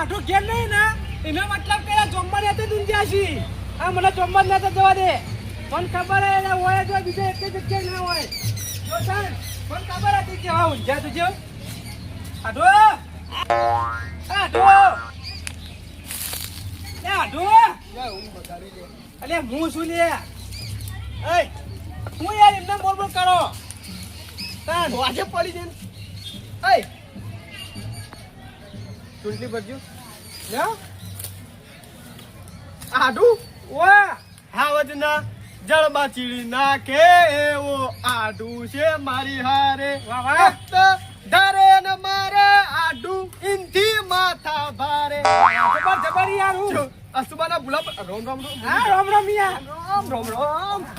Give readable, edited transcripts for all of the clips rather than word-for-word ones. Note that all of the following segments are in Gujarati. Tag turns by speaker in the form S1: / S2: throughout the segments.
S1: આઠું ઘેર નહીં ને એનો મતલબ કે જોમ્બર હતી દુનિયા છી આ મને જોમ્બર ના તો જવા દે મને ખબર હે ને હોય જો બીજે એક જગ્યાએ ના હોય જો સાહેબ મને ખબર હતી કે હા ઊંઝા તુજો આઠો આઠો એ આઠો અલે હું શું લે એ હું યાર એમને બોલ બોલ કરો તાન વાજે પડી દે એ ચૂંટણી ભરજો લ્યો આડુ ઓવા હાવજના જળમાં ચીડી નાખે એવો આડુ છે મારી હારે વાહ વાહ ધારે ને મારે આડુ ઇનથી માથા ભારે જબર જબર યાર હું અસુબાના ભૂલા રોમ રોમ રોમ હા રોમ રોમ યાર રોમ રોમ રોમ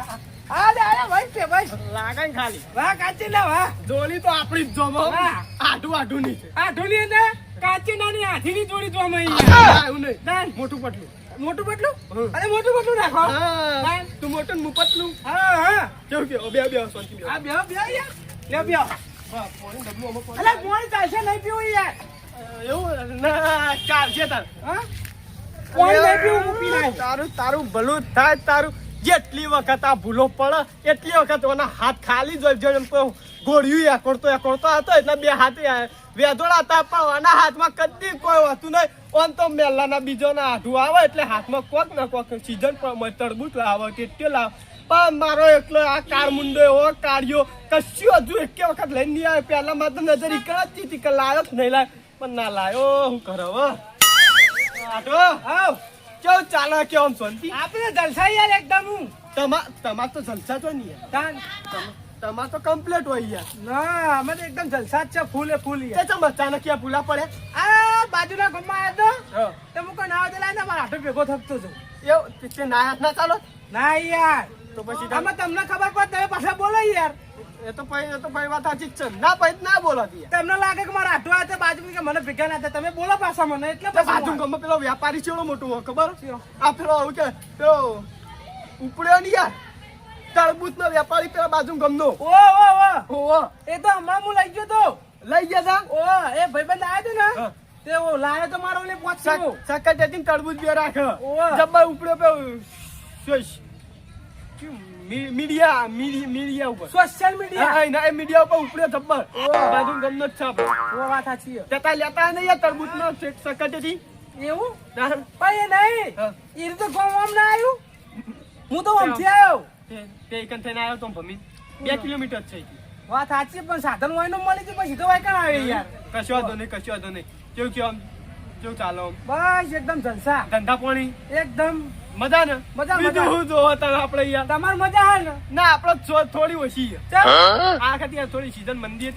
S1: આલે ભાઈ તે ભાઈ લાગાઈ ખાલી વાહ કાચી ના વાહ જોલી તો આપણી જ જોમો આડુ આડુ ની છે આડુ ની ને કાચી નાની હાથી ની જોડી જોમ અહીંયા એવું નહીં દાન મોટું પટલું અરે મોટું પટલું રાખો હા તું મોટું મુ પટલું હા હા કેવું કે બે બે શાંતિ બે આ બે બે યાર લે બે વાહ પાણી ડબલું અમો પાણી અલે પાણી ચાલશે નહીં પીવું યાર એવું ના ચાલશે તાર હા પાણી નહીં પીવું હું પી નાખ તારું ભલું થાય તારું જેટલી વખત આ ભૂલો પડે એટલી વખત ઓના હાથ ખાલી જોઈ ગોળ્યું એકોડતો હતો એટલે બે હાથ વેધોડા હતા પણ આના હાથમાં કદી કોઈ હતું નહીં ઓન તો મેલાના બીજોના હાથું આવે એટલે હાથમાં કોક ને કોક સીઝન પર તરબૂચ લાવે ટેટ્યો લાવે પણ મારો એકલો આ કાર મુંડો એવો કાઢ્યો કશું હજુ એક વખત લઈને નહીં આવે પહેલા માં તો નજર ઇકળતી હતી કે લાયો જ નહીં લાય પણ ના લાયો હું કરો આટો આવ કેવું ચાલે કેમ શાંતિ આપણે જલસા યાર એકદમ તમાર તો જલસા તો નહીં તમાર તો કમ્પ્લીટ હોય યાર ના અમે તો એકદમ જલસા જ છે ફૂલે ફૂલ યાર તે અચાનક ક્યાં ફૂલા પડે આ બાજુના ગામમાં આવ્યો તો હું કોઈ નાવા દેલા ને મારા હાથે ભેગો થતો છું એવું તે ના હાથ ના ચાલો ના યાર તો પછી તમે તમને ખબર પડે તમે પાછા બોલો યાર એ તો ભાઈ વાત સાચી છે ના ભાઈ ના બોલો તમને લાગે કે મારા હાથો આવે બાજુ કે મને ભેગા ના થાય તમે બોલો પાછા મને એટલે બાજુ ગામમાં પેલો વ્યાપારી છે મોટો ખબર આ પેલો આવું કે પેલો ઉપડ્યો ને યાર તરબૂચ નો વેપારી પેલા બાજુ ગમનો ઓ એ તો હમણાં હું લઈ ગયો તો લઈ ગયા તા ઓ એ ભાઈબંધ આવ્યો તો ને તે ઓ લાયો તો મારો ઓલે પહોંચ્યો સકટેટી તરબૂચ બે રાખ જબ્બર ઉપડ્યો પે મીડિયા ઉપર સોશિયલ મીડિયા હા ના મીડિયા ઉપર ઉપડ્યો જબ્બર બાજુ ગમનો જ છે ઓ વાત સાચી છે તા લેતા નહીં યાર તરબૂચ નો સકટેટી એવું ભાઈ નહીં એ તો ગામ ના આવ્યું હું તો આમથી આવ્યો તે એકન થઈને આવ્યો તો ભમી 2 કિલોમીટર છે વાત સાચી પણ સાધન હોય નો મળી છે પછી તો વાય કણ આવે યાર કશો વાંધો નહીં કેવું ચાલો બસ એકદમ જલસા ધંધા પાણી એકદમ મજા ને મજા હું જોવો તને આપણે યાર તમાર મજા હે ને ના આપણે થોડી ઓછી છે આ ખાતી થોડી સીઝન મંદી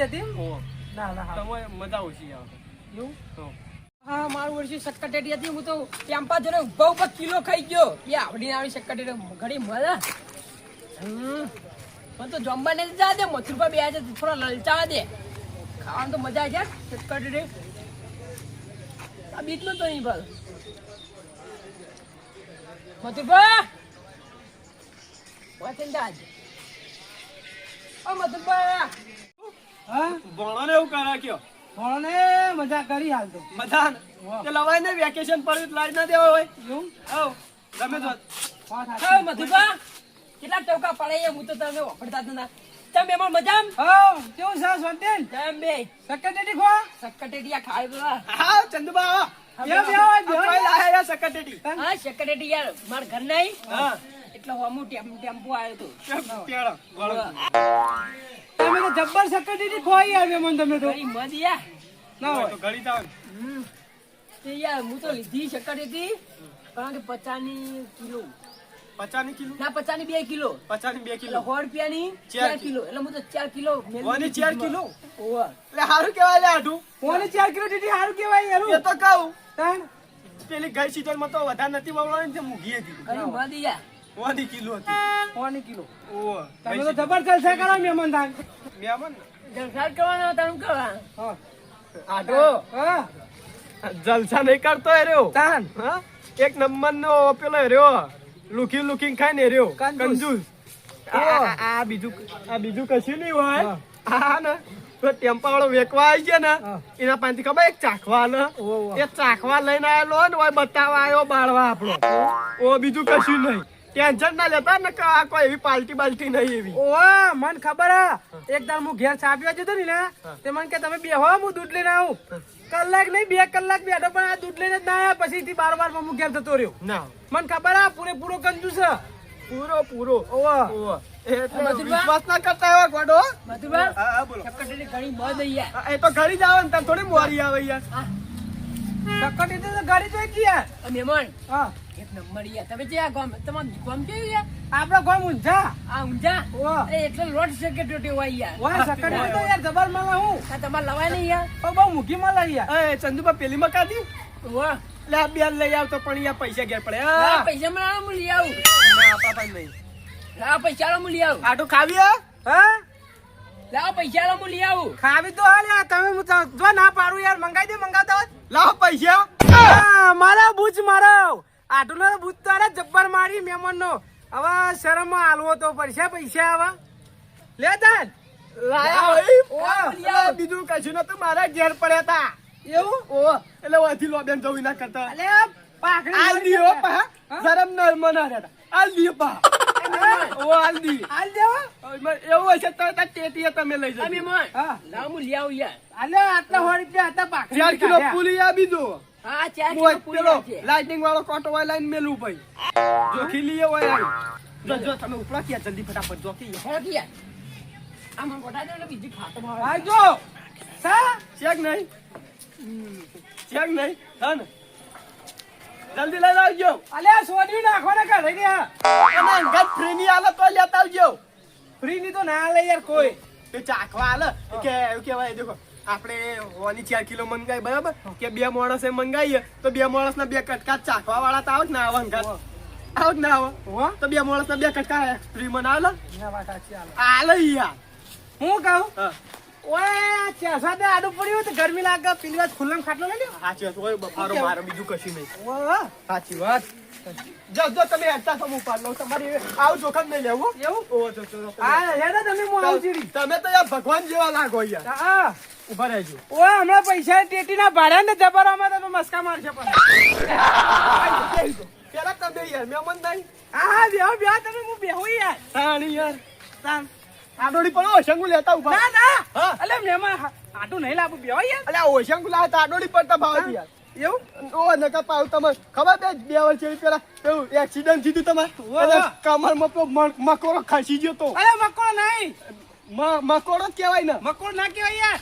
S1: હતી ઓ ના તમારે મજા ઓછી આવે એવું હા મારું વર્ષી સક્કટેટી હતી હું તો ટેમ્પા જોડે ઉભા કિલો ખાઈ ગયો એ આવડીને આવી સક્કટેટી ઘડી મજા પણ તો જમવા ને જા દે મથુરપા બે આજે થોડા લલચાવા દે ખાવાનું તો મજા આવી જાય સક્કટેટી આ બીટલો તો નહીં ભાઈ મથુરપા વાંચે જાજ ઓ મથુરપા હા ભણો ને એવું કરા કયો ભણો મજા કરી હાલ તો મજા તે લવાય ને વેકેશન પડ્યું લાઈ ના દેવા હોય એવું આવ ગમે તો હા મધુબા કેટલા ટોકા પડે હું તો તમે વફડતા જ ના તમે એમાં મજામ હા કેવું છે સોંટેન તેમ બે સક્કટેટી ખો સક્કટેટી આ ખાય બા હા ચંદુબા બે લાયા સક્કટેટી હા સક્કટેટી યાર માર ઘર નહીં હા એટલે હું ટેમ્પો આવ્યો તો પેડો તમે તો જબ્બર સક્કટેટી ખોઈ આવ્યો મને તમે તો મજ યાર ના હોય તો ઘડી જાવ તે યાર હું તો લીધી સક્કટેટી કારણ કે 50 કિલો 50 કિલો ના 50 2 કિલો 50 2 કિલો 100 રૂપિયાની 4 કિલો એટલે હું તો 4 કિલો ઓને 4 કિલો ઓવા એટલે હારું કેવાય લે આઠું ઓને 4 કિલો ટીટી હારું કેવાય યાર એ તો કહું તણ પેલી ગઈ સીઝન માં તો વધારે નથી વાવવાની છે મૂગી હતી અરે વાદી યાર 1 કિલો હતી 1 કિલો ઓવા તમે તો જબરદસ્ત છે કરો મહેમાન થાન મહેમાન જલસા કરવાનો તમ કરવા હા આઠો હા જલસા નહીં કરતો એ રહ્યો તાન હા એક નંબર નો પેલો રહ્યો લુકિંગ ખાઈ ને રહ્યો કંજૂસ આ બીજું કશું નહીં હોય આ ને તો ટેમ્પા વાળો વેકવા આવી છે ને
S2: હા.
S1: એના પાસેથી ખબર એક ચાખવા ને
S2: ઓહો.
S1: એ ચાખવા લઈને આવેલો ને ઓય બતાવવા આવ્યો બાળવા આપણો ઓ બીજું કશું નહીં ટેન્શન ના લેતા ને કે આ કોઈ એવી પાલટી બાલટી નહીં એવી
S2: ઓવા મન ખબર હે એક દાડ હું ઘેર છાપ્યો જતો ને તે મને કે તમે બેહો હું દૂધ લઈને આવું કલાક નહીં 2 કલાક બેઠો પણ આ દૂધ લઈને જ ના આવ્યા પછી થી બાર હું ઘેર જતો રહ્યો
S1: ના
S2: મને ખબર હે પૂરેપૂરો કંજૂસ છે
S1: પૂરો
S2: ઓવા
S1: ઓવા એટલે
S3: મધુરબા?
S1: વિશ્વાસ ના કરતા એવા ગોડો
S3: મધુબા
S1: હા બોલો
S3: ચકટની ઘણી બંધ અહીંયા
S1: એ તો ઘડી જ આવે ને તાર થોડી મોરી આવે યાર
S2: ચક્કટી તો ગાડી જોઈ ગયા
S3: મહેમાન
S2: હા
S3: એક નંબર યાર તમે જે આ ગામ તમારું ગામ કેવું યાર
S2: આપડે ગામ ઊંઝા
S3: આ ઊંઝા
S2: ઓવા
S3: અરે એટલે લોટ શકે ટોટી હોય યાર
S2: વાહ ચક્કટી તો યાર જબર મળે હું
S3: આ તમારે લવાય નહીં યાર
S2: ઓ બહુ મૂકી મળે યાર
S1: એ ચંદુબા પેલી મકાતી
S3: વાહ
S1: લે આ બેન લઈ આવતો પણ યાર પૈસા ઘેર પડે
S3: લાવ પૈસા મને હું લઈ આવું
S1: ના આપણા પાસે નહીં
S3: લાવ પૈસા હું લઈ આવું
S1: આટો ખાવી હે?
S2: હા
S3: લાવ પૈસા હું લઈ આવું
S2: ખાવી તો હાલ યાર તમે જો ના પાડું યાર મંગાઈ દે મંગાવતા હોત
S1: લાવ પૈસા
S2: હા, મારા બૂચ મારો આટલો બૂચ તો અરે જબ્બર મારી મહેમાન નો હવે શરમ હાલવો તો પડશે પૈસા આવા લે તાન
S1: લાયા હોય?
S3: ઓવા,
S1: એટલે બીજું કશું નતું મારા ઘેર પડ્યા તા
S2: એવું
S1: ઓ એટલે વાથી લોબેન જવું ના કરતા
S2: અલે પાકડી
S1: આલ દીઓ પા શરમ ન મના રહેતા આલ દીઓ પા ઓ આલ દી
S2: હાલ દેવા
S1: એવું હોય છે તો તાર ટેટીએ તમે લઈ
S3: આ
S1: જજો
S3: મહેમાન
S2: હા
S3: લાવ હું લઈ આવું યાર
S2: અલે આટલા 100 રૂપિયા હતા પાકડી
S1: 4 કિલો પૂરી આ બીજો
S3: હા 4
S1: મોય
S3: કિલો પૂરી
S1: પેલો
S3: છે
S1: લાઇટિંગ વાળો કોટો વાળો લાઈન મેલું ભાઈ જો ખીલીએ હોય આવી જો તમે ઉપરા ક્યાં જલ્દી ફટાફટ જો કે
S3: હો કે યાર આ મને ગોટા દે ને બીજી ખાતો માં
S2: આવજો સા
S1: ચેક નહીં ચેક નહીં હા ને જલ્દી લઈ આવજો
S2: અલે સોડી નાખો ને કાઢી ગયા
S1: અને અંગત ફ્રીની આલે તો લેતા આવજો
S2: ફ્રી ની તો ના લે યાર કોઈ
S1: તે ચાખવા આલે કે એવું કહેવાય દેખો આપણે ઓની 4 કિલો મંગાઈ બરાબર કે 2 માણસે મંગાઈએ તો 2 માણસના 2 કટકા ચાખવા વાળા તો આવે જ ના આવે અંગત આવ જ ના આવે
S2: હો
S1: તો 2 માણસના 2 કટકા ફ્રી માં ના આલે
S2: ના વાત સાચી હાલ
S1: આલે યાર
S2: હું કહું
S1: હા
S2: ઓય ચેસા દે આડું પડ્યું તો ગરમી લાગે પેલી વાત ખુલ્લામ ખાટલો લઈ લ્યો
S1: સાચી વાત હોય બફારો મારે બીજું કશું નહીં
S2: વાહ
S1: સાચી વાત જો તમે હેડતા તો હું પાડ લઉં તમારી આવું જોખમ નહીં લેવું
S2: એવું
S1: ઓ જો જો
S2: હા હેડા તમે હું આવું ચીડી
S1: તમે તો યાર ભગવાન જેવા લાગો યાર
S2: હા
S1: ઉભા રહેજો
S2: ઓય હમણાં પૈસા ટેટીના ભાડા ને જબરામાં તમે મસ્કા મારશે પણ
S1: પેલા તમે યાર મહેમાન નહીં
S2: હા બેહો બેહો તમે હું બેહું યાર
S1: તાણી યાર
S2: તાન
S1: આડોડી પડો ઓશંગુ લેતા ઉભા
S2: ના ના
S1: હા.
S2: અલે મહેમાન આટું નહીં લાવું બેહો યાર
S1: અલ્યા ઓશંગુ લાવે તો આડોડી પડતા ભાવ યાર
S2: એવું
S1: ઓ નકા પાવ તમે ખબર બે 2 વર્ષ પેલા પેલું એક્સિડન્ટ થયું તમારે
S2: વાહ.
S1: કમરમાં પેલો મકોડો ખસી ગયો તો
S2: અલે મકોડો નહીં
S1: મકોડો જ કહેવાય ને
S2: મકોડો ના કહેવાય યાર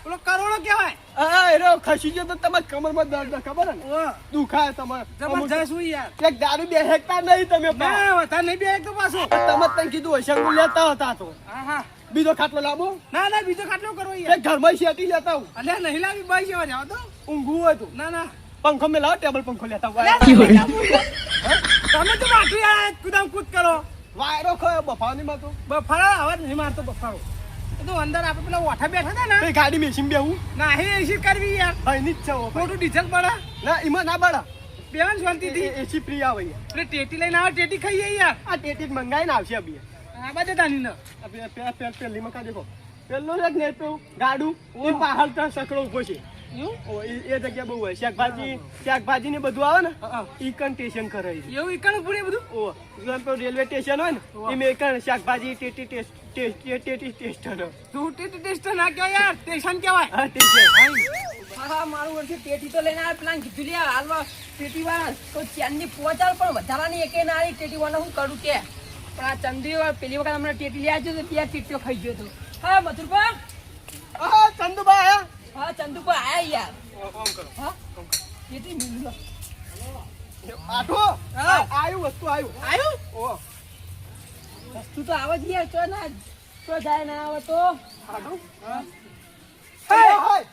S2: પેલો કરોડો કહેવાય
S1: હા એનો ખસી ગયો તો તમારે કમરમાં દર્દ ખબર ને
S2: ઓહ
S1: દુખાય તમારે
S2: જબરજસ્ત હું યાર
S1: એક દારૂ બે હેકતા નહીં તમે
S2: ના વધારે નહીં બે તો પાછો
S1: તમે તને કીધું ઓશંગુ લેતા હતા તો
S2: હા હા
S1: બીજો ખાટલો લાવો
S2: ના ના બીજો ખાટલો કરવો યાર
S1: એક ઘરમાં શેટી લેતા હું
S2: અલે નહીં લાવી બાઈ જેવા જાવ તો
S1: ઊંઘવું હોય તો
S2: ના ના
S1: પંખો મેં લાવો ટેબલ પંખો લેતા
S2: અલે,
S1: વાયરો
S2: તમે તો બાકી યાર કુદામ કૂદ કરો
S1: વાયરો ખોયો બફાવાની માં તો
S2: બફારો અવાજ નહીં મારતો બફારો એ તો અંદર આપણે પેલા ઓઠા બેઠા હતા ને
S1: કઈ ગાડી મેશીન બેહું
S2: ના હે એસી કરવી યાર
S1: ભાઈ ની જ છે ઓ ભાઈ.
S2: ખોટું ડીઝલ પડે
S1: ના એમાં ના બડા
S2: બેવાન શાંતિથી
S1: એસી ફ્રી આવે યાર.
S2: એટલે ટેટી લઈને આવે ટેટી ખાઈએ યાર
S1: આ ટેટી મંગાઈને આવશે અભી
S2: આ બાજુ તાની ન
S1: આ પેલી મકા દેખો પેલો જ ને પેલું ગાડું એ પહાડ તો સકડો ઉભો છે ઓ એ જગ્યા બહુ હોય શાકભાજી ને બધું આવે ને ઈ કન્ટેશન કરે છે.
S2: એવું ઈકણ પૂરી બધું
S1: ઓ જેમ પેલું રેલવે સ્ટેશન હોય ને એ મેં કણ શાકભાજી ટેટી ટેસ્ટ
S2: તું ટેટી ટેસ્ટ ના કહેવાય યાર સ્ટેશન કહેવાય
S1: હા ટેસ્ટ
S3: હા મારું વર્ષે ટેટી તો લઈને આવે પેલા કીધું લે હાલવા ટેટી વાળા તો ચાંદની પહોંચાડ પણ વધારાની એકે ના આવી ટેટી વાળા હું કરું કે પણ આ ચંદી પેલી વખત હમણાં ટેટી લઈ આવ્યો તો 2 ટેટીઓ ખાઈ ગયો હતો હા મથુરભા
S1: હા ચંદુબા આયા
S3: હા ચંદુભા આયા યાર
S1: ઓમ કરો
S3: હા ટેટી મિલ
S1: આઠો આયું વસ્તુ આયું
S2: આવ્યું
S1: ઓ
S3: વસ્તુ તો આવે જ યાર તો ના તો જાય ના આવે તો
S1: આઠો
S2: હે!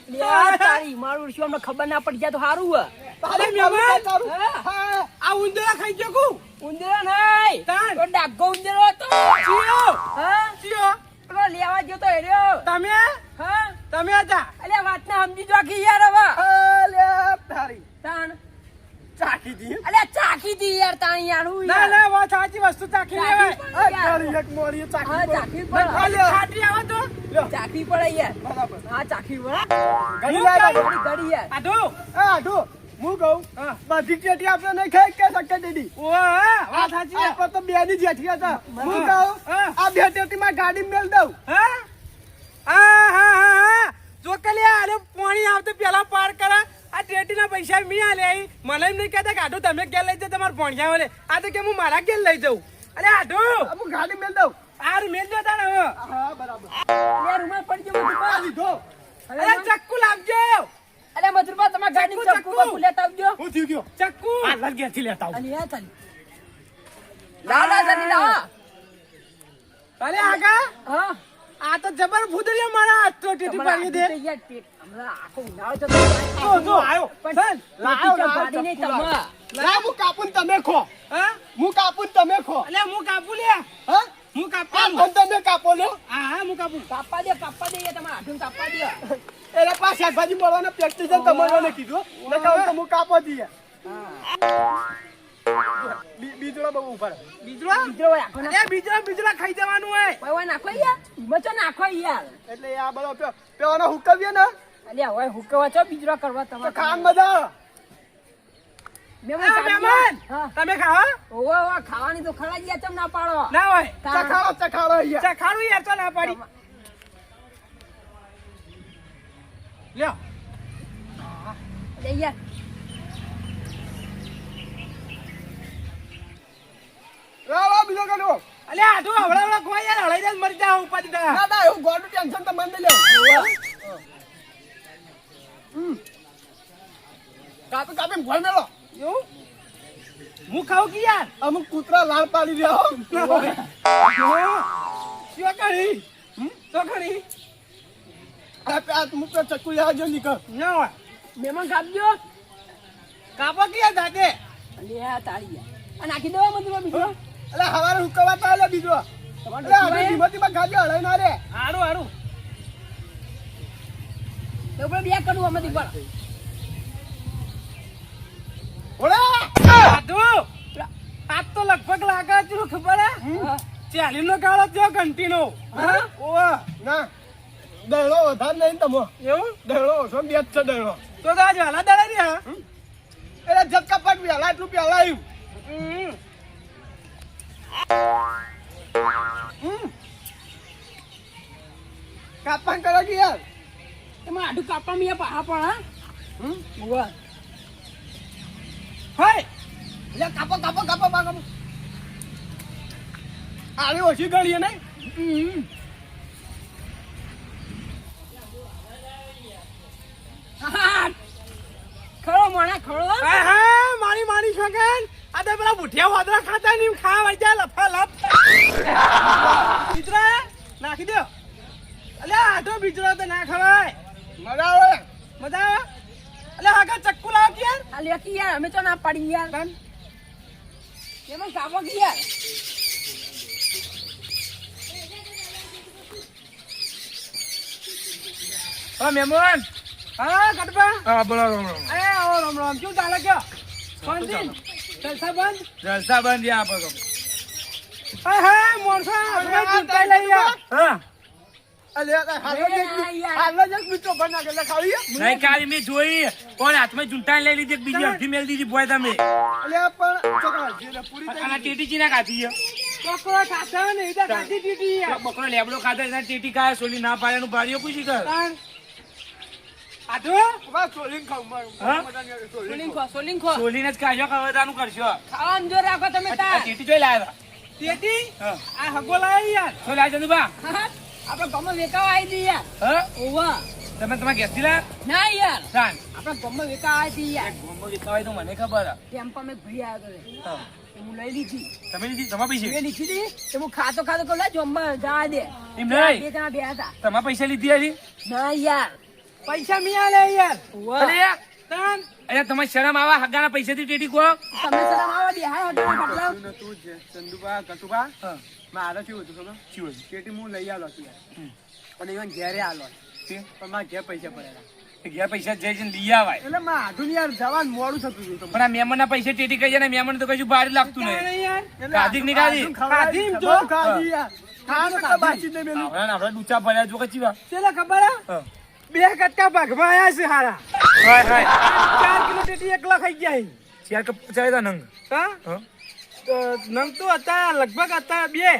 S3: લે આ તારી મારું વર્ષે અમને ખબર ના પડી જાય તો સારું હે
S1: તારે
S2: મહેમાન!
S1: તારું
S3: હા.
S2: આ ઉંદરા ખાઈ ગયો કુ
S3: ઉંદરો નહીં
S2: તાન.
S3: તો ડાઘો ઉંદરો હતો
S2: ચિયો
S3: હા
S2: ચિયો
S3: પેલો લેવા ગયો તો હેર્યો
S2: તમે
S3: હા
S2: તમે હતા
S3: અલ્યા વાતને સમજી જો કે યાર હવે
S1: અલ્યા તારી
S3: તાણ
S1: ચાકી દી
S3: અલ્યા ચાકી દી યાર તાણ યાર હું
S2: ના ના વાત સાચી વસ્તુ ચાખી લેવાય
S3: ચાખી
S1: તારી એક મોરી
S3: હા
S1: ચાકી
S3: ચાકી
S1: પણ
S2: ખાલી ખાટી આવે તો
S1: લ્યો.
S3: ચાકરી પડે યાર.
S1: બરાબર.
S3: હા, ચાકરી પડે.
S1: ઘડી લાય
S3: ઘડી, ઘડી યાર.
S2: આધુ
S1: એ આઢું, હું કહું
S2: હા.
S1: બધી ટેટી આપણે નહીં ખાઈ કે શક્કર ટેટી
S2: ઓહો વાત સાચી છે.
S1: આપણે તો બે ની જેઠી હતા હું કહું
S2: હા.
S1: આ બે ટેટીમાં ગાડી મેલ દઉં
S2: હા હા હા હા જો કલ્યા આલે પાણી આવતે પેલા પાર કરા આ ટેટીના પૈસા મી આલે આઈ મને એમ નહીં કહેતા કે આઢું તમે ઘેર લઈ જાઓ તમારે ભણ્યા વાલે આ તો કે હું મારા ઘેર લઈ જાઉં અરે આઢું
S1: હું ગાડી મેલ દઉં
S2: આ મેલ દો તારે હવે
S1: હા બરાબર
S3: યાર, રૂમાલ પડી ગયો મધુબા.
S1: આ લીધો
S2: અરે ચક્કુ લાવજો
S3: અરે મધુબા, તમારા ગાડી
S2: ચક્કુ,
S3: ચક્કુ
S2: ચક્કુ.
S3: બાપુ લેતા આવજો.
S1: હું થયું ગયો
S2: ચક્કુ
S1: આ લગ ઘેરથી લેતા આવું
S3: અને યાર ચાલી. લાવ, લાવ, જલ્દી લાવ.
S2: અરે આગા
S3: હા.
S2: આ તો જબર ભૂદરિયા મારા હાથ તો ટેટી
S3: તમારા
S2: પાડી દે
S3: હાથે યાર પેટ. હમણાં આખો ઉનાળો છે તો
S2: જો આયો
S3: પણ
S2: ચાલ
S3: ટેટી તો પાડી નહીં
S1: ચક્કુ
S3: તમે.
S1: લા હું કાપું ને તમે ખો
S2: હા
S1: હું કાપું ને તમે ખો
S2: અલે હું કાપુ લે
S1: હા
S2: હું
S1: આ
S2: કાપુ
S1: પણ તમે કાપો લો
S2: હા હા હું કાપુ
S3: કાપવા દે યાર, તમારા હાથું કાપવા દે.
S1: એટલે પાછા શાકભાજી મળવાના પ્રેક્ટિસ તમારે કીધું ને કહું તો હું કાપો દઈએ બીજો બહુ ઉભા રહે.
S2: બીજો
S3: બીજો હોય આખો ના.
S2: અરે બીજો ખાઈ જવાનું હોય
S3: હોય હોય નાખો યાર. મચો નાખો યાર.
S1: એટલે આ બધો પેવાનો હુકવીએ ને
S3: અલ્યા હવે હુકવા છો બીજો કરવા
S1: તો
S3: તમારે.
S1: ખાન મજા આવે
S3: મહેમાન
S2: આ
S3: સાંભળો.
S2: મહેમાન
S3: હા.
S2: તમે ખાવા
S3: ઓવે ઓવે, ખાવાની તો ખરા જ યાર, ચમ ના પાડો.
S2: ના હોય
S1: ચખાડો અહીંયા
S2: ચખાડું યાર તો ના પાડી લ્યો
S3: અલે યાર.
S1: રાવા બીજો કાઢો
S2: અલે આઢું હવળા ખોય યાર હળાઈ જાય મરી જાવ ઉપાડી દા
S1: ના ના એવું ગોળનું ટેન્શન તો મને લેવું કાપી કાપી ભોય મેલો
S2: એવું હું ખાઉં કે યાર
S1: અમુક કૂતરા લાળ પાડી રહ્યા
S2: શું કરી શું કરી
S1: આ મુક ચક્કુ લેવા જો નીકળ
S2: ના હોય
S3: મહેમાન કાપજો.
S2: કાપો કે યાર દાદે
S3: અલ્યા તાળી યાર. આ નાખી દેવા મધુબા બીજો.
S1: એટલે હવારે હુકવા પાલે બીજો
S3: તમારે
S1: એટલે
S3: ડોશી
S1: ધીમા ધીમા ગાડી હલાઈ ના રે
S2: હારું હારું
S3: તો આપણે બે કરું આમાંથી પર.
S1: ઓલા
S2: આઢું આજ તો લગભગ લાગે છે ખબર હે
S3: હા.
S2: 40 નો ગાળો થયો ઘંટીનો
S3: હા?
S2: ઓવા
S1: ના દહેડો વધારે નહીં તમો
S2: એવું
S1: દહેડો ઓછો બે જ છે દહેડો
S2: તો આજ વાલા દાડા રહ્યા
S1: એટલે જટકા પાટ વહેલા એટલું પહેલા આવ્યું કાપા કરો કે યાર
S3: એમાં આડું કાપવા મીયા પાહા પણ હા. ઓવે.
S2: હોય
S1: એટલે કાપો કાપો કાપો કાપો આની ઓછી ગળીએ નહીં
S3: હા. ખરો મોણા ખરો.
S2: હા મારી મારી છોકન આ તો પેલા બુઠિયા વાદરા ખાતા નહીં ખા વજા લફા લફ બીજરા નાખી દો અલે આટો બીજરો તો ના ખવાય
S1: મજા આવે
S2: મજા આવે અલે આગળ ચક્કુ લાવ કે યાર
S3: આ લે કે યાર અમે તો ના પાડી યાર.
S2: તન
S3: એમાં કાપો કે યાર.
S2: હા મહેમાન હા ગડબા
S4: હા બોલો
S2: એ આવો રામ રામ શું ચાલે કયો શાંતિ જલસા બંધ
S4: જલસા બંધ આપો તો
S2: હા હા મોરસા આપણે ચૂંટાઈ લઈ હા
S1: અલે હાલો જ બીજો બના કે ખાવીએ
S4: નહીં કાલી મેં જોઈ કોણ હાથમાં ચૂંટાઈ લઈ લીધી બીજી અડધી મેલ દીધી બોય તમે
S1: અલે પણ ચકા જે પૂરી
S4: આના ટેટી ચીના ખાધી છે
S2: બકરો ખાતા ને એ તો ખાધી દીધી યાર
S4: બકરો લેબડો ખાતા એના ટેટી ખાય સોલી ના પાડ્યાનું ભારીઓ પૂછી કર
S2: તાણ આટો
S1: બસ સોલિંગ ખાવ
S4: હા?
S3: સોલિંગ ખો.
S4: સોલીને જ ખાજો ખવડાનું કરશો
S3: ખાવાનું જો રાખો તમે
S4: આ
S3: તાર.
S4: ટેટી જોઈ લાવ્યા
S2: તેટી
S4: હા
S2: આ હગો લાય યાર
S4: શું લાવ્યા ચંદુબા
S3: હા? આપણે ગામમાં વેકાવા આવી હતી યાર.
S4: હા
S3: ઓવા.
S4: તમે તમારા ઘેરથી લાવ્યા
S3: ના યાર.
S4: સાન
S3: આપણે ગામમાં વેકાવા આવી હતી યાર.
S4: ગોમો લીધા તો મને ખબર હે.
S3: ટેમ્પા મેં ભાઈ આવ્યો હતો.
S4: હા.
S3: હું લઈ લીધી.
S4: તમે લીધી તમારા પૈસે
S3: મેં લીધી હતી તો હું ખાતો ખાતો કહું લે જમવા જવા દે.
S4: એમ નહીં
S3: બે જણા બે હતા.
S4: તમારા પૈસા લીધી હતી
S3: ના યાર.
S2: પૈસા મી આલે યાર
S3: ઓવા.
S4: અરે યાર,
S2: તાન
S4: અરે તમારી શરમ આવા હગાના પૈસાથી ટેટી કહો
S3: તમે સલામ આવા દે હા હટો મતલબ.
S1: તું છે ચંદુબા કટુબા
S4: હા
S1: મારે શું હતું ખબર
S4: શું હતું?
S1: કેટી હું લઈ આલો છું
S4: હમ.
S1: અને even ઘેરે આલો
S4: તે?
S1: પણ મારા ઘેર પૈસા પડેલા
S4: એ ઘેર પૈસા જઈ જઈને લઈ આવાય
S1: એટલે મારા આધુન યાર જવાન મોડું થતું હતું
S4: પણ આ મહેમાનના પૈસા ટેટી કહી જાય ને મહેમાન તો કશું ભારે લાગતું
S2: તાણ
S4: નહીં
S2: યાર
S1: એટલે
S4: ખાધી કે નહીં ખાધી?
S1: આધુન ખવડાવી,
S2: ખાધી એમ તો.
S1: બહુ ખાધી યાર ખાવાનું તો બાચી જ નહીં મેલું.
S4: આપણા ડૂચા ભર્યા જો કે ચીવા.
S2: ચેલા ખબર હે?
S4: હા.
S2: 2 કટકા ભાગમાં આયા છે હારા.
S4: હાય હાય
S2: 4 કિલો ટેટી એકલા ખાઈ ગયા છે.
S4: ચાર કપ ચાય તા નંગ.
S2: હા?
S4: હા
S2: તો નંગ તો હતા લગભગ હતા 2.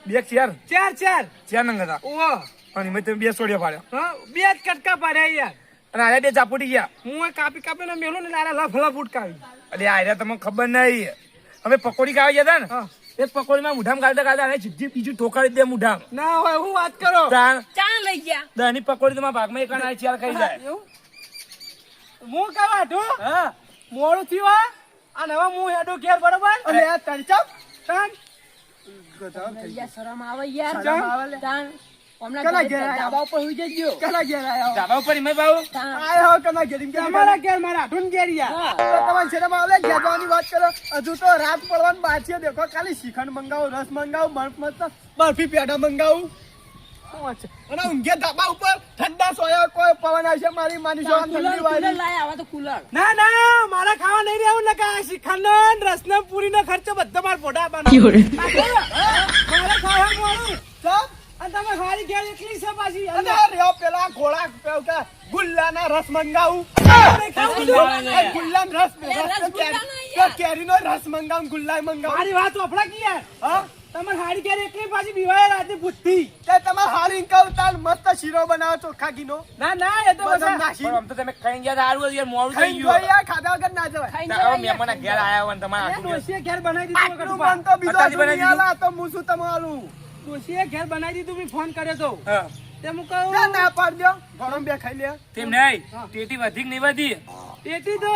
S4: બે ચાર
S2: 4
S4: ચાર નંગ હતા.
S2: ઓહો.
S4: અને મેં તમે બે સોડિયા પાડ્યા.
S2: હા 2 જ કટકા પાડ્યા યાર.
S4: અને આરે બે ચાપોટી ગયા.
S2: હું આ કાપીને મેલો ને લારા લફલા ફૂટકાવી.
S4: અરે આરે તમને ખબર નહીં. અમે પકોડી ખાવા ગયા હતા ને.
S2: હા.
S4: એક પકોડીમાં મુઠામ કાઢતા અને સીધી બીજું ઠોકાડી દે મુઠામ.
S2: ના હોય હું વાત કરો.
S4: તાણ
S3: ચા લઈ ગયા
S4: દહની પકોડી તમારા ભાગમાં એક આના ચાર ખાઈ જાય.
S2: એવું? હું કાવા ઢો
S1: હા
S2: મોડું થયું આ અને હવે હું હેડો ઘેર બરોબર
S1: અને આ તરચમ
S2: તાન
S3: યાર શરમ આવે યાર
S1: શરમ આવે લે.
S3: તાન હમણાં
S1: કના
S3: ઘરે
S1: ઘેર આયા?
S3: ધાબા ઉપર હુઈ જજો
S1: કના ઘેર આયા હો?
S4: ધાબા ઉપર હિમાય બાબુ.
S3: તાન
S1: આયા હો કના ઘેર? એમ કે
S2: તમારા ઘેર મારા આઠું ઘેર યાર.
S3: હા.
S1: તો તમારે શરમ આવે લે? ઘેર જવાની વાત કરો. હજુ તો રાત પડવાની બાકી છે. દેખો ખાલી શ્રીખંડ મંગાવું, રસ મંગાવું, બરફી પેડા મંગાવું
S2: શું વાત છે?
S1: અને ઊંઘે ધાબા ઉપર ઠંડા સોયા કોઈ પવન આવશે મારી માની સો
S3: કુલર
S1: ઠંડી
S3: કુલર
S1: વાળી.
S3: લાય આવા તો કુલર
S2: ના ના મારા ખાવા નહીં રહેવું ને કા શ્રીખંડ રસના પૂરી નો ખર્ચો બધો મારા ફોટા આપવાનો. મારે ખાવા મળું
S1: ચમ?
S2: અને તમે ખાલી ઘેર એકલી છે પાછી
S1: અને રહ્યો પેલા ઘોડા પેલું કે ગુલ્લાના રસ મંગાવું.
S2: ખાવું છું.
S1: એ ગુલ્લાનો રસ
S3: એ
S1: રસ તો
S3: રસગુલ્લા
S1: કેરી-
S3: નહીં યાર.
S1: તો કેરીનો રસ મંગાવું, ગુલ્લા મંગાવું.
S2: મારી વાત વફડા કી યાર
S1: હા?
S2: તમે ખાલી ઘેર એકલી પાછી બીવાય રાતે ભૂતથી.
S1: તે તમારે હારી કહું તાર મસ્ત શીરો બનાવો ચોખ્ખા ઘીનો.
S2: ના ના એ તો
S1: બદામ
S2: બધા
S1: નાખી.
S4: પણ આમ તો તમે ખાઈ ગયા તા સારું હતું યાર, મોડું થઈ
S1: ખાઈને
S4: ગયું.
S1: જોઈ યાર, ખાધા વગર ના જવાય.
S3: ખાઈને
S4: તારા
S3: જવાય
S4: મહેમાન
S3: યાર.
S4: ઘેર આયા હોય ને તમારે આટલું ઘેર.
S2: ડોશીએ ઘેર બનાવી દીધું
S1: આટલું
S2: કટુપા.
S1: મન તો બીજો
S4: અત્યારથી
S1: હતું
S4: બનાવી
S1: નહીં આલા, તો હું શું તમે આલું?
S2: ડોશીએ ઘેર બનાવી દીધું મેં ફોન કર્યો તો
S4: હા.
S2: તે હું
S1: ના,
S2: કહું
S1: ના પાડજો. ગરમ બે ખાઈ લે.
S4: તેમ નહીં ટેટી વધી કે નહીં વધી
S2: એથી તો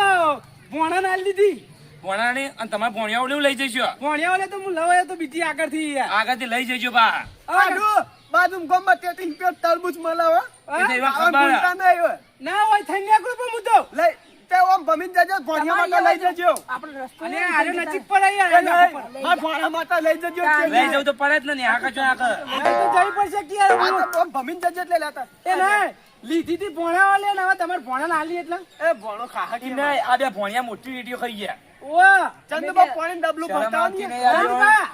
S2: ભોણા નાલી દીધી.
S4: ભોણાની અને તમારે ભોણિયા ઓલું લઈ જઈશું.
S2: ભોણિયા વાળા તો હું લવાયો તો બીજી આગળથી યાર.
S4: આગળથી લઈ જઈશું બા.
S1: આડુ, બાજુમાં ગમે તે ટીન પેટ તરબૂચ મળે હો.
S4: એ તો એવા
S1: ખાવાનું
S4: ખબર.
S1: ભૂલતા નહીં હોય.
S2: ના હોય થઈ ગયા કરું પણ હું તો.
S1: લઈ તે ઓમ ભમીને જજો, ભોણિયા માટે લઈ જજો.
S3: આપણે રસ્તો
S2: અને
S3: નહીં
S2: આરે
S3: જતા.
S2: નજીક પડે યાર
S1: એ
S2: આના
S1: નહીં,
S2: ઉપર.
S1: મારા ભોણા માટે લઈ જજો.
S3: ના,
S4: લઈ જવું તો પડે જ ને આ કચો આ કર.
S2: નહીં તો જવી પડશે કે યાર
S1: આ
S2: હું.
S1: તો ઓમ ભમીને જજો એટલે લેતા.
S2: એ નહીં લીધી તી ભોણા વાળે ને હવે તમારે ભોણા નાલી એટલે
S1: એ ભોણો ખાહા
S4: ઈ
S1: કે
S4: નહીં, આ બે ભોણિયા મોટી વીડિયો ખાઈ ગયા.
S2: ઓવા
S1: ચંદબા પાણી ડબલું
S4: શરમ
S1: ભરતા
S4: આવતી
S1: નહીં.
S4: નહીં યાર.
S2: ચંદુભા,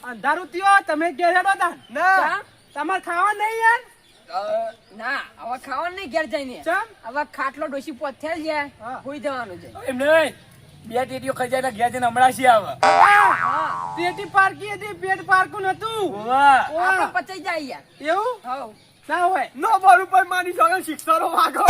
S2: અંધારું થયો તમે ઘેર હેડો તા.
S1: ના,
S2: તમારે ખાવા નહીં યાર.
S3: ના હવે ખાવાનું નહીં ઘેર જઈને
S2: ચમ?
S3: હવે ખાટલો ડોસી પોથેલ છે
S2: હા.
S3: હોઈ જવાનું છે
S4: એમ નહીં બે ટેટીઓ ખાઈ જાય એટલે ઘેર જઈને હમણાં શી આવે.
S2: પેટી પારકી હતી પેટ પારકું નતું.
S4: વાહ.
S3: આપણે પચાઈ જાય યાર
S2: એવું
S3: હવ
S2: ના હોય.
S1: નો બોલું પણ માની જોડે શિક્ષરો વાગો.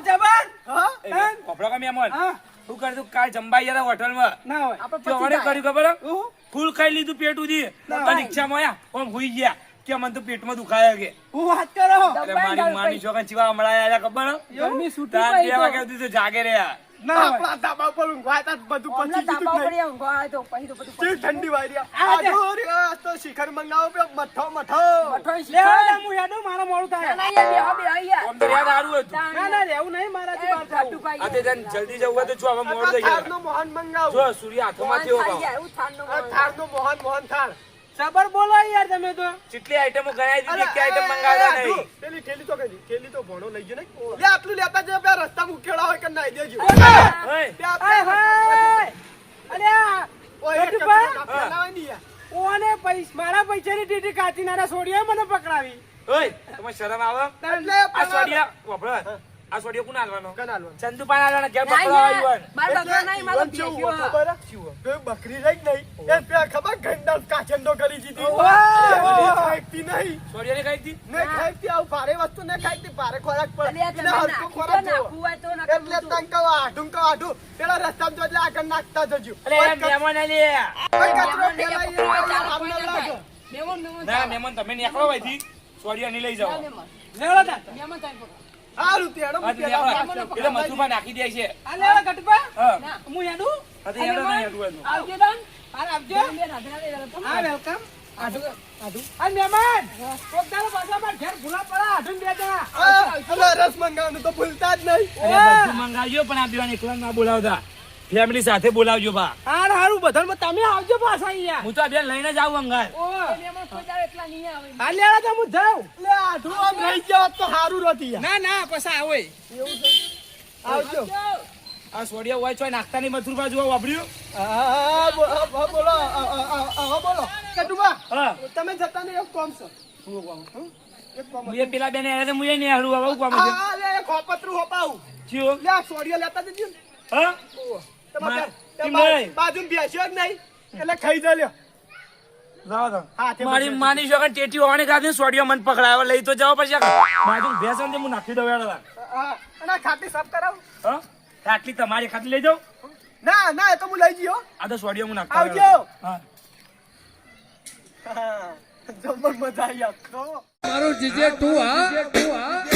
S2: જબર
S1: હા?
S4: એ કપડો કા મહેમાન
S2: હા
S4: શું કર્યું કાલ જમવા ગયા હોટલમાં
S2: ના હોય.
S3: આપણે
S4: તો
S3: પચી
S4: અમારે
S3: જાય.
S4: કર્યું ખબર હે?
S2: ઉહ,
S4: ફૂલ ખાઈ લીધું પેટ સુધી
S2: ના.
S4: તો રિક્ષામાં આયા ઓમ હુઈ ગયા કે મને તો પેટમાં દુખાય કે
S2: હું વાત કરો.
S4: અરે મારી માની છોકરા ચીવા હમણાં આયા ખબર હે?
S3: ગરમી છૂટી
S4: રાત
S3: પડી
S4: 2
S3: તો.
S4: વાગ્યા સુધી તો જાગે રહ્યા.
S2: ના હોય.
S1: આપણા ધાબા પર ઊંઘવા હતા, બધું
S3: હમણાં
S1: પચી
S3: તાપા
S1: ગયું
S3: પડી ઊંઘવા આવે તો પછી તો બધું
S1: કેવી
S3: પચી
S1: ઠંડી વાળી આ.
S2: આ તે.
S1: આડુ રહ્યો, આ તો શિખર મંગાવો પે મઠો મઠો.
S3: જાય. મઠોઈ
S2: લેવા
S3: શીખાય.
S2: દે, હું હેડું, મારે મોડું થાય.
S3: ના, ના, યાર, બેહો, બેહો, યાર.
S4: ઓમ તો યાદ સારું હતું.
S2: ના ના રહેવું નહીં મારાથી
S3: એ
S2: બહાર થવું.
S3: ખાટુભાઈ,
S4: આ તે જન જલ્દી જવું હોય તો જો હવે મોડું થઈ
S1: થારનો
S4: ગયું.
S1: મોહન મંગાવો.
S4: જો સૂર્ય હાથમાં થયો
S3: મોહન થાય
S4: ભાવ.
S3: યાર, એવું થાનનું
S1: આ
S3: મોહન.
S1: થારનો મોહન મોહન થાર.
S2: જબર બોલો યાર તમે તો.
S4: કેટલી આઈટમો ગણાઈ દીધી કે આઈટમ
S1: એ,
S4: મંગાવ્યા
S1: આડુ,
S4: નહીં.
S1: પેલી થેલી તો કઈ થેલી તો ભણો લઈ ગયો ને. લે આટલું લેતા જજો, બે રસ્તામાં ઉકેલા હોય કે નાઈ દેજો.
S4: ઓય,
S1: બે આ-
S2: આય હાય. અલ્યા,
S1: ઓય, એક
S2: ખટુભા.
S1: કચરો કાપી લાવાય નહીં યાર.
S2: ઓને મારા પૈસાની ટીટી કાઢી નાના છોડીએ મને પકડાવી.
S4: ઓય, તમને શરમ આવે?
S1: એટલે
S4: આ સોડિયા વાપરો. આ સોડિયો કોને આલવાનો?
S1: કને આલવાનો?
S4: ચંદુપાન આલવાનો ઘેર
S3: ના,
S4: પકડવા
S3: યાર,
S4: આવ્યો ને.
S3: મારે બકરા નહીં, મારે
S1: એટલે
S3: બેસ્યો.
S1: જીવન કેવું હતું ખબર? કોઈ બકરી રહી જ નહીં. એ પેલા ખબર ગંડલ કાચંડો કરી દીધી.
S2: વાહ,
S1: એ
S2: વાહ.
S1: ખાઈતી નહીં.
S4: સોડિયાને ખાઈ હતી?
S1: ને ખાઈતી આવું ભારે વસ્તુ ને ખાઈતી, ભારે ખોરાક પર.
S3: અલ્યા, તમે
S1: એને હલકો
S3: નાખી
S1: ખોરાક
S3: તો
S1: જેવો.
S3: નાખવું હોય તો નકર
S1: એટલે
S3: હું તો-
S1: તને કહું, આઢું કહું, આઢું. પેલા રસ્તામાં જો એટલે આગળ નાખતા જજો.
S4: અલે એ મહેમાન આલી.
S1: કોઈ કચરો
S3: મહેમાન નહીં,
S1: ફેલાય
S3: પકડવા
S1: એ
S3: ચાલો,
S1: આમ
S3: કોઈ
S1: ન
S3: ના
S1: લાગે.
S3: થાય. મહેમાન, મહેમાન
S4: ના
S3: થાય.
S4: મહેમાન તમે નીકળો અહીંથી. સોડિયા નહીં લઈ
S3: ના,
S4: જાઓ.
S3: મહેમાન.
S2: લેવડો તા.
S3: મહેમાન થાય પકડો.
S1: હારું તે હેડો,
S4: આ
S1: હું પેલા
S4: નીકળો.
S1: પાછળ
S4: એટલે મથુભા નાખી દે છે.
S2: આ લેવા ગટપા.
S4: હા.
S3: ના.
S2: હું હેડું.
S4: આ તો હેડો નહીં હેડવું હોય તો.
S3: આવજો દાન.
S2: હાલ આપજો.
S3: બે રાધે રાધે રાધે.
S2: હા વેલકમ.
S3: આઢું.
S2: આ મહેમાન કોક દાડો પાછા મારા ઘેર ભૂલા પડ્યા આઢું બે જણા.
S1: અલે રસ મંગાવવાનું તો ભૂલતા જ નહીં.
S4: અરે બધું મંગાવજો પણ આ બેવાને એકલા ના બોલાવતા. ફેમિલી સાથે બોલાવજો બા.
S2: હારું હારું બધામાં તમે આવજો પાછા અહીંયા.
S4: હું તો આ બેન લઈને જ આવું અંગાર.
S2: ઓ
S3: મહેમાન કોઈ દાડો એકલા નહીં આવે.
S2: હાલ લેવા તો હું જાઉં.
S1: એટલે આઢું આમ રહી ગયા હોત તો હારું રહેતી યાર.
S2: ના ના પાછા આવે.
S3: એવું છે.
S1: આવજો.
S3: આવજો.
S4: આ સોડિયા હોય છો નાખતા નહીં મથુરભા જોવા વાપર્યું
S1: બોલો બોલો કટુબા
S4: હા
S1: તમે જતા નહીં એક કોમ છો એક કોમ
S4: હું એ પેલા બેને આવ્યા હું એ નહીં હારું હવે કામ છે
S1: એક હોપતરું હોપાવું
S4: ચિયો
S1: લે આ સોડિયા લેતા જજો ને
S4: હા
S1: તમારે બાજુ બેસ્યો જ નહીં એટલે ખાઈ જા લ્યો
S4: મારી માની છો કે ટેટી હોવાની ખાધી સોડિયો મન પકડાયો લઈ તો જવા પડશે બાજુ ભેંસ ને હું નાખી દઉં યાર
S1: અને ખાટી સાફ કરાવ
S4: હા આટલી તમારી ખાતી લઈ જાઉં
S1: ના એ તો હું લઈ જયો
S4: આ તો સોડિયો હું નાખતા
S1: આવજો
S4: હા
S1: જબર મજા આવી આપતો
S2: મારું જીજે તું હા